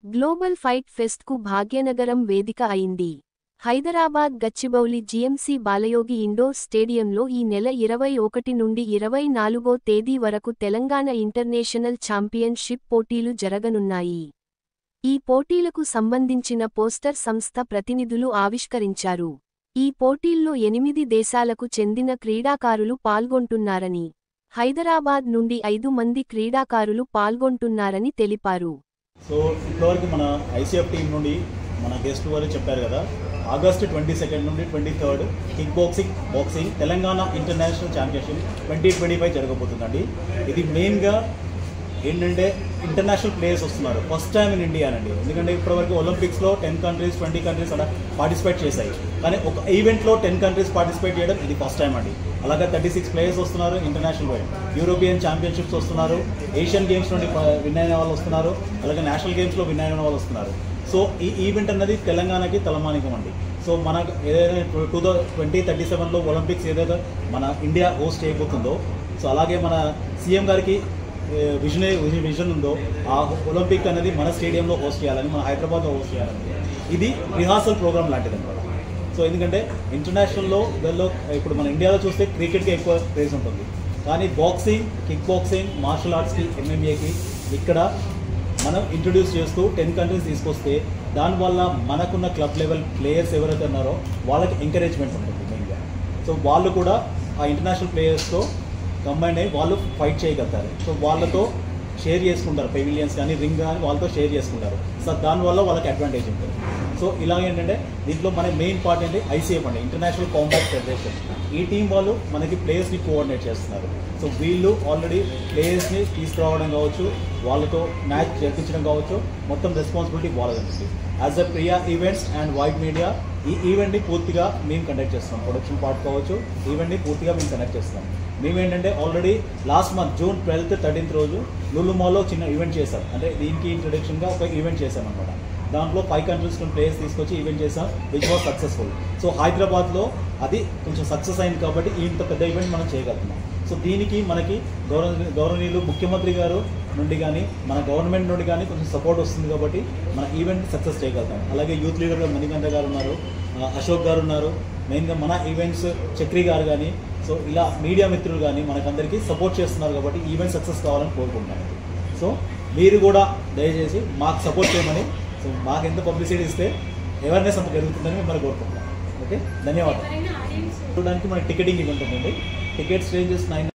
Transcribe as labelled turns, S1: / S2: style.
S1: Global fight ఫెస్ట్కు Bhagyanagaram వేదిక అయింది. Hyderabad Gachibowli GMC Balayogi indoor స్టేడియంలో ఈ నెల 21 నుండి 24వ తేదీ వరకు తెలంగాణ ఇంటర్నేషనల్ ఛాంపియన్షిప్ పోటీలు జరగనున్నాయి. ఈ పోటీలకు సంబంధించిన పోస్టర్ సంస్థ ప్రతినిధులు ఆవిష్కరించారు. ఈ పోటీల్లో 8 దేశాలకు చెందిన క్రీడాకారులు పాల్గొంటున్నారని, హైదరాబాద్ నుండి 5 మంది క్రీడాకారులు పాల్గొంటున్నారని తెలిపారు.
S2: సో ఇప్పటివరకు మన ఐసీఎఫ్ టీం నుండి మన గెస్ట్ వారు చెప్పారు కదా, ఆగస్టు 22 నుండి 23 kick boxing Telangana international championship 2025 జరగబోతుందండి. ఇది మెయిన్గా ఏంటంటే ఇంటర్నేషనల్ ప్లేయర్స్ వస్తున్నారు, ఫస్ట్ టైం ఇన్ ఇండియా అండి. ఎందుకంటే ఇప్పటివరకు ఒలింపిక్స్లో 10 కంట్రీస్ 20 కంట్రీస్ అలా పార్టిసిపేట్ చేశాయి, కానీ ఒక ఈవెంట్లో 10 కంట్రీస్ పార్టిసిపేట్ చేయడం ఇది ఫస్ట్ టైం అండి. అలాగే 36 ప్లేయర్స్ వస్తున్నారు ఇంటర్నేషనల్ వైడ్. యూరోపియన్ ఛాంపియన్షిప్స్ వస్తున్నారు, ఏషియన్ గేమ్స్ నుండి విన్ అయిన వాళ్ళు వస్తున్నారు, అలాగే నేషనల్ గేమ్స్లో విన్ అయిన వాళ్ళు వస్తున్నారు. సో ఈ ఈవెంట్ అన్నది తెలంగాణకి తలమానికం అండి. సో మనకు ఏదైతే 2037లో ఒలింపిక్స్ ఏదైతే మన ఇండియా హోస్ట్ చేయబోతుందో, సో అలాగే మన సీఎం గారికి విజన్ ఉందో ఆ ఒలింపిక్ అనేది మన స్టేడియంలో హోస్ట్ చేయాలని, మన హైదరాబాద్లో హోస్ట్ చేయాలని ఇది రిహార్సల్ ప్రోగ్రామ్ లాంటిది అనమాట. సో ఎందుకంటే ఇంటర్నేషనల్లో ఇప్పుడు మన ఇండియాలో చూస్తే క్రికెట్కి ఎక్కువ క్రేజ్ ఉంటుంది, కానీ బాక్సింగ్, కిక్ బాక్సింగ్, మార్షల్ ఆర్ట్స్కి, ఎంఎంఏకి ఇక్కడ మనం ఇంట్రొడ్యూస్ చేస్తూ 10 కంట్రీస్ తీసుకొస్తే దానివల్ల మనకున్న క్లబ్ లెవెల్ ప్లేయర్స్ ఎవరైతే ఉన్నారో వాళ్ళకి ఎంకరేజ్మెంట్ ఉంటుంది మెయిన్గా. సో వాళ్ళు కూడా ఆ ఇంటర్నేషనల్ ప్లేయర్స్తో కంబైన్ అయ్యి వాళ్ళు ఫైట్ చేయగలుగుతారు. సో వాళ్ళతో షేర్ చేసుకుంటారు, పెవిలియన్స్ కానీ రింగ్ కానీ వాళ్ళతో షేర్ చేసుకుంటారు. సో దానివల్ల వాళ్ళకి అడ్వాంటేజ్ ఉంటుంది. సో ఇలాగ ఏంటంటే దీంట్లో మన మెయిన్ పార్ట్ ఏంటి ఐసీఎఫ్ అండి, ఇంటర్నేషనల్ కాంబాట్ ఫెడరేషన్. ఈ టీం వాళ్ళు మనకి ప్లేయర్స్ని కోఆర్డినేట్ చేస్తున్నారు. సో వీళ్ళు ఆల్రెడీ ప్లేయర్స్ని తీసుకురావడం కావచ్చు, వాళ్ళతో మ్యాచ్ జరిపించడం కావచ్చు, మొత్తం రెస్పాన్సిబిలిటీ వాళ్ళదండి. As a Priya events and wide media ఈ ఈవెంట్ని పూర్తిగా మేము కండక్ట్ చేస్తాం. ప్రొడక్షన్ పార్ట్ కావచ్చు, ఈవెంట్ని పూర్తిగా మేము కండక్ట్ చేస్తాం. మేమేంటంటే already last month June 12th 13th రోజు లులు మాల్లో చిన్న ఈవెంట్ చేశాం. అంటే దీనికి ఇంట్రొడక్షన్గా ఒక ఈవెంట్ చేశామన్నమాట. దాంట్లో 5 కంట్రీస్ నుండి ప్లేయర్స్ తీసుకొచ్చి ఈవెంట్ చేసాం, విచ్ వాజ్ సక్సెస్ఫుల్. సో హైదరాబాద్లో అది కొంచెం సక్సెస్ అయింది కాబట్టి ఇంత పెద్ద ఈవెంట్ మనం చేయగలుగుతున్నాం. సో దీనికి మనకి గౌరవనీయులు ముఖ్యమంత్రి గారు నుండి కానీ మన గవర్నమెంట్ నుండి కానీ కొంచెం సపోర్ట్ వస్తుంది కాబట్టి మన ఈవెంట్ సక్సెస్ చేయగలుగుతాం. అలాగే యూత్ లీడర్గా మణికంఠ గారు ఉన్నారు, అశోక్ గారు ఉన్నారు, మెయిన్గా మన ఈవెంట్స్ చక్రి గారు కానీ. సో ఇలా మీడియా మిత్రులు కానీ మనకందరికీ సపోర్ట్ చేస్తున్నారు కాబట్టి ఈవెంట్ సక్సెస్ కావాలని కోరుకుంటున్నాను. సో మీరు కూడా దయచేసి మాకు సపోర్ట్ చేయమని, సో మాకు ఎంత పబ్లిసిటీ ఇస్తే అవేర్నెస్ అంత పెరుగుతుందని మిమ్మల్ని కోరుకుంటున్నాం. ఓకే, ధన్యవాదాలు. చూడడానికి మన టికెటింగ్ ఇవి ఉంటుందండి. Tickets ranges 9